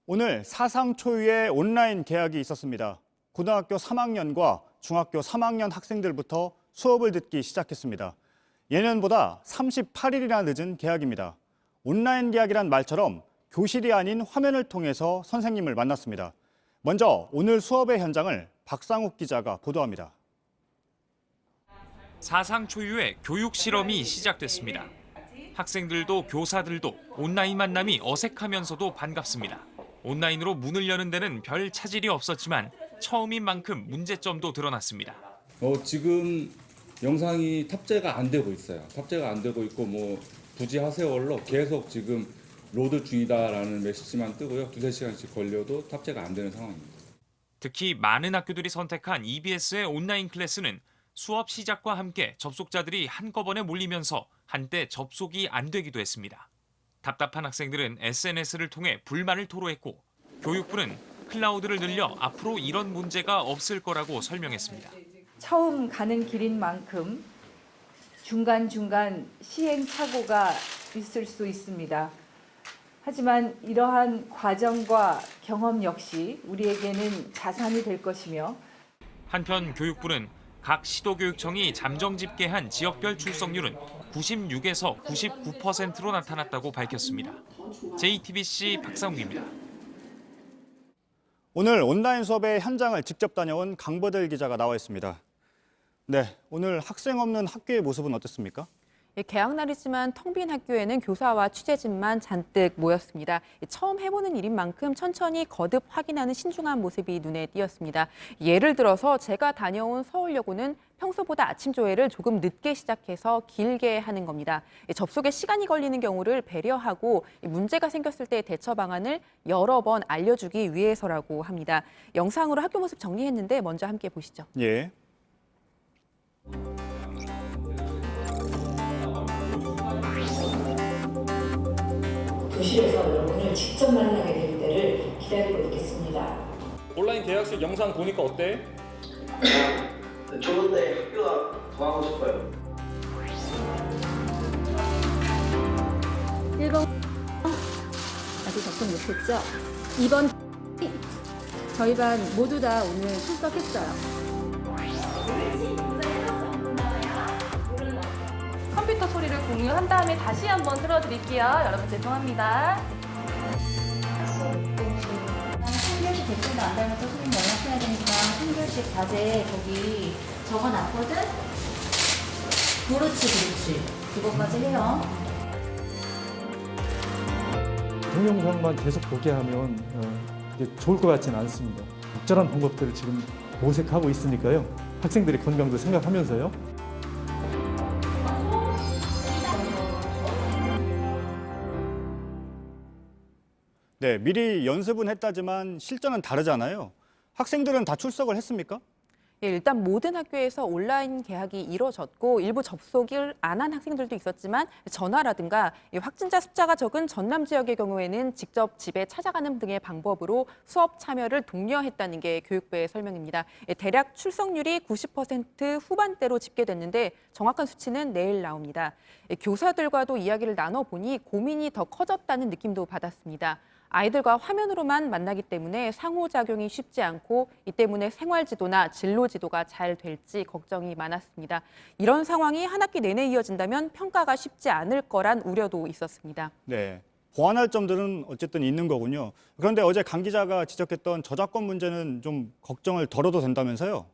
오늘 사상 초유의 온라인 개학이 있었습니다. 고등학교 3학년과 중학교 3학년 학생들부터 수업을 듣기 시작했습니다. 예년보다 38일이나 늦은 개학입니다. 온라인 개학이란 말처럼 교실이 아닌 화면을 통해서 선생님을 만났습니다. 먼저 오늘 수업의 현장을 박상욱 기자가 보도합니다. 사상 초유의 교육 실험이 시작됐습니다. 학생들도 교사들도 온라인 만남이 어색하면서도 반갑습니다. 온라인으로 문을 여는 데는 별 차질이 없었지만 처음인 만큼 문제점도 드러났습니다. 지금 영상이 탑재가 안 되고 있어요. 탑재가 안 되고 있고 부지하세요로 계속 지금 로드 중이다라는 메시지만 뜨고요. 2-3시간씩 걸려도 탑재가 안 되는 상황입니다. 특히 많은 학교들이 선택한 EBS의 온라인 클래스는 수업 시작과 함께 접속자들이 한꺼번에 몰리면서 한때 접속이 안 되기도 했습니다. 답답한 학생들은 SNS를 통해 불만을 토로했고 교육부는 클라우드를 늘려 앞으로 이런 문제가 없을 거라고 설명했습니다. 처음 가는 길인 만큼 중간중간 시행착오가 있을 수 있습니다. 하지만 이러한 과정과 경험 역시 우리에게는 자산이 될 것이며 한편 교육부는 각 시도교육청이 잠정 집계한 지역별 출석률은 96에서 99%로 나타났다고 밝혔습니다. JTBC 박상욱입니다. 오늘 온라인 수업의 현장을 직접 다녀온 강버들 기자가 나와 있습니다. 네, 오늘 학생 없는 학교의 모습은 어땠습니까? 개학 날이지만 텅 빈 학교에는 교사와 취재진만 잔뜩 모였습니다. 처음 해보는 일인 만큼 천천히 거듭 확인하는 신중한 모습이 눈에 띄었습니다. 예를 들어서 제가 다녀온 서울여고는 평소보다 아침 조회를 조금 늦게 시작해서 길게 하는 겁니다. 접속에 시간이 걸리는 경우를 배려하고 문제가 생겼을 때 대처 방안을 여러 번 알려주기 위해서라고 합니다. 영상으로 학교 모습 정리했는데 먼저 함께 보시죠. 예. 교실에서 여러분을 직접 만나게 될 때를 기다리고 있겠습니다. 온라인 계약식 영상 보니까 어때? 좋은데 학교가 더 하고 싶어요. 1번 아직 접속 못했죠? 2번 저희 반 모두 다 오늘 출석했어요. 컴퓨터 소리를 공유한 다음에 다시 한번 틀어드릴게요. 여러분 죄송합니다. 한글씩 댓글도 안 달면 또 선생님 연락해야 되니까 한글씩 과제 거기 적어놨거든? 그렇지. 그것까지 해요. 동영상만 계속 보게 하면 이게 좋을 것 같지는 않습니다. 적절한 방법들을 지금 모색하고 있으니까요. 학생들의 건강도 생각하면서요. 네, 미리 연습은 했다지만 실전은 다르잖아요. 학생들은 다 출석을 했습니까? 일단 모든 학교에서 온라인 개학이 이뤄졌고 일부 접속을 안 한 학생들도 있었지만 전화라든가 확진자 숫자가 적은 전남 지역의 경우에는 직접 집에 찾아가는 등의 방법으로 수업 참여를 독려했다는 게 교육부의 설명입니다. 대략 출석률이 90% 후반대로 집계됐는데 정확한 수치는 내일 나옵니다. 교사들과도 이야기를 나눠보니 고민이 더 커졌다는 느낌도 받았습니다. 아이들과 화면으로만 만나기 때문에 상호작용이 쉽지 않고 이 때문에 생활지도나 진로지도가 잘 될지 걱정이 많았습니다. 이런 상황이 한 학기 내내 이어진다면 평가가 쉽지 않을 거란 우려도 있었습니다. 네, 보완할 점들은 어쨌든 있는 거군요. 그런데 어제 강 기자가 지적했던 저작권 문제는 좀 걱정을 덜어도 된다면서요?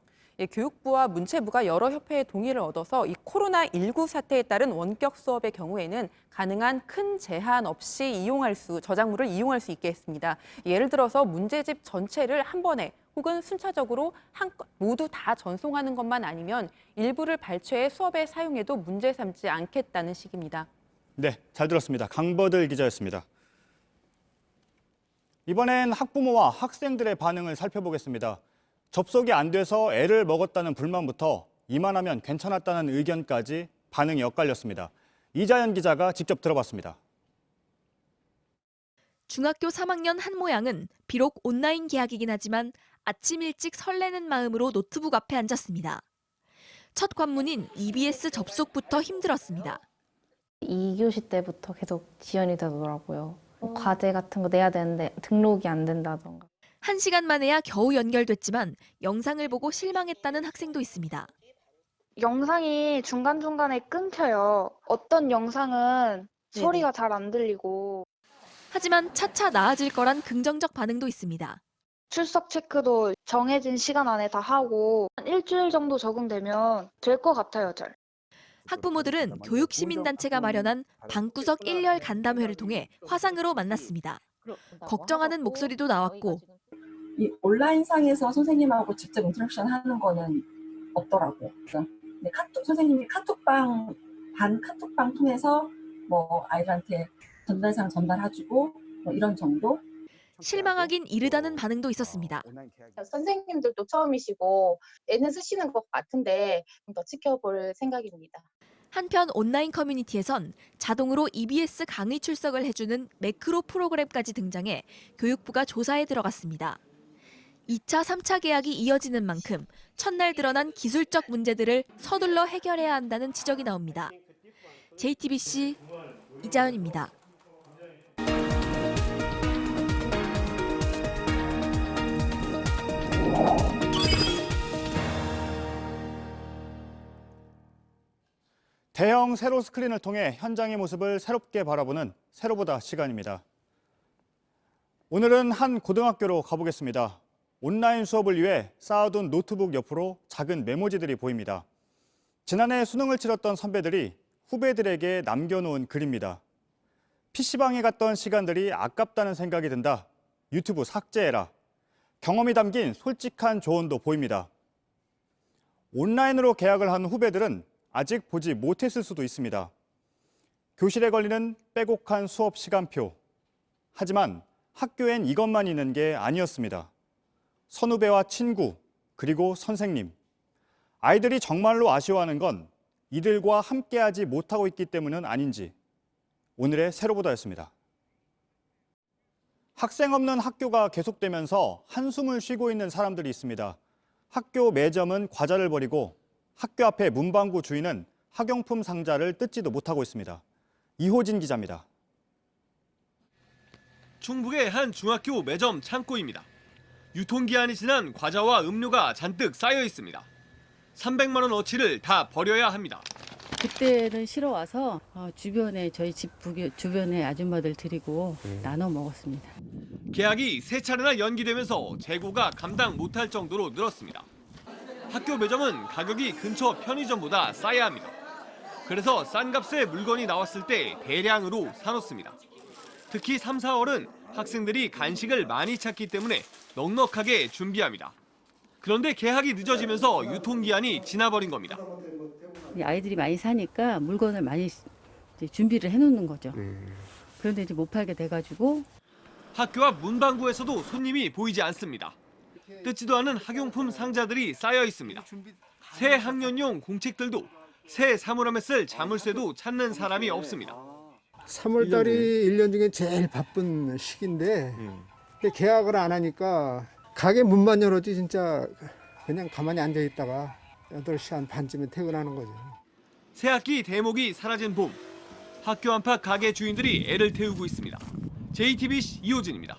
교육부와 문체부가 여러 협회의 동의를 얻어서 이 코로나19 사태에 따른 원격 수업의 경우에는 가능한 큰 제한 없이 저작물을 이용할 수 있게 했습니다. 예를 들어서 문제집 전체를 한 번에 혹은 순차적으로 모두 다 전송하는 것만 아니면 일부를 발췌해 수업에 사용해도 문제 삼지 않겠다는 식입니다. 네, 잘 들었습니다. 강버들 기자였습니다. 이번엔 학부모와 학생들의 반응을 살펴보겠습니다. 접속이 안 돼서 애를 먹었다는 불만부터 이만하면 괜찮았다는 의견까지 반응이 엇갈렸습니다. 이자연 기자가 직접 들어봤습니다. 중학교 3학년 한 모양은 비록 온라인 개학이긴 하지만 아침 일찍 설레는 마음으로 노트북 앞에 앉았습니다. 첫 관문인 EBS 접속부터 힘들었습니다. 2교시 때부터 계속 지연이 되더라고요. 과제 같은 거 내야 되는데 등록이 안 된다던가. 1시간 만에야 겨우 연결됐지만 영상을 보고 실망했다는 학생도 있습니다. 영상이 중간중간에 끊겨요. 어떤 영상은 소리가 잘 안 들리고. 하지만 차차 나아질 거란 긍정적 반응도 있습니다. 출석 체크도 정해진 시간 안에 다 하고 한 일주일 정도 적응되면 될 것 같아요, 잘. 학부모들은 교육시민단체가 마련한 방구석 1열 간담회를 통해 화상으로 만났습니다. 걱정하는 목소리도 나왔고 이 온라인상에서 선생님하고 직접 인터랙션 하는 거는 없더라고요. 근데 선생님이 카톡방 통해서 뭐 아이들한테 전달상 전달해주고 뭐 이런 정도? 실망하긴 이르다는 반응도 있었습니다. 선생님들도 처음이시고 애는 쓰시는 것 같은데 좀 더 지켜볼 생각입니다. 한편 온라인 커뮤니티에선 자동으로 EBS 강의 출석을 해주는 매크로 프로그램까지 등장해 교육부가 조사에 들어갔습니다. 2차, 3차 계약이 이어지는 만큼 첫날 드러난 기술적 문제들을 서둘러 해결해야 한다는 지적이 나옵니다. JTBC 이자연입니다. 대형 세로 스크린을 통해 현장의 모습을 새롭게 바라보는 세로보다 시간입니다. 오늘은 한 고등학교로 가보겠습니다. 온라인 수업을 위해 쌓아둔 노트북 옆으로 작은 메모지들이 보입니다. 지난해 수능을 치렀던 선배들이 후배들에게 남겨놓은 글입니다. PC방에 갔던 시간들이 아깝다는 생각이 든다. 유튜브 삭제해라. 경험이 담긴 솔직한 조언도 보입니다. 온라인으로 개학을 한 후배들은 아직 보지 못했을 수도 있습니다. 교실에 걸리는 빼곡한 수업 시간표. 하지만 학교엔 이것만 있는 게 아니었습니다. 선후배와 친구, 그리고 선생님. 아이들이 정말로 아쉬워하는 건 이들과 함께하지 못하고 있기 때문은 아닌지. 오늘의 세로보다였습니다. 학생 없는 학교가 계속되면서 한숨을 쉬고 있는 사람들이 있습니다. 학교 매점은 과자를 버리고 학교 앞에 문방구 주인은 학용품 상자를 뜯지도 못하고 있습니다. 이호진 기자입니다. 충북의 한 중학교 매점 창고입니다. 유통기한이 지난 과자와 음료가 잔뜩 쌓여 있습니다. 300만 원어치를 다 버려야 합니다. 그때는 쉬러 와서 주변에 저희 집 주변에 아줌마들 드리고 나눠 먹었습니다. 계약이 3차례나 연기되면서 재고가 감당 못할 정도로 늘었습니다. 학교 매점은 가격이 근처 편의점보다 싸야 합니다. 그래서 싼 값에 물건이 나왔을 때 대량으로 사놓습니다. 특히 3, 4월은 학생들이 간식을 많이 찾기 때문에 넉넉하게 준비합니다. 그런데 계약이 늦어지면서 유통기한이 지나버린 겁니다. 아이들이 많이 사니까 물건을 많이 이제 준비를 해놓는 거죠. 그런데 이제 못 팔게 돼가지고 학교 앞 문방구에서도 손님이 보이지 않습니다. 뜯지도 않은 학용품 상자들이 쌓여 있습니다. 새 학년용 공책들도 새 사물함에 쓸 자물쇠도 찾는 사람이 없습니다. 3월 달이 1년 중에 제일 바쁜 시기인데 계약을 안 하니까 가게 문만 열었지 진짜 그냥 가만히 앉아 있다가 8시 한 반쯤에 퇴근하는 거죠. 새학기 대목이 사라진 봄. 학교 안팎 가게 주인들이 애를 태우고 있습니다. JTBC 이호진입니다.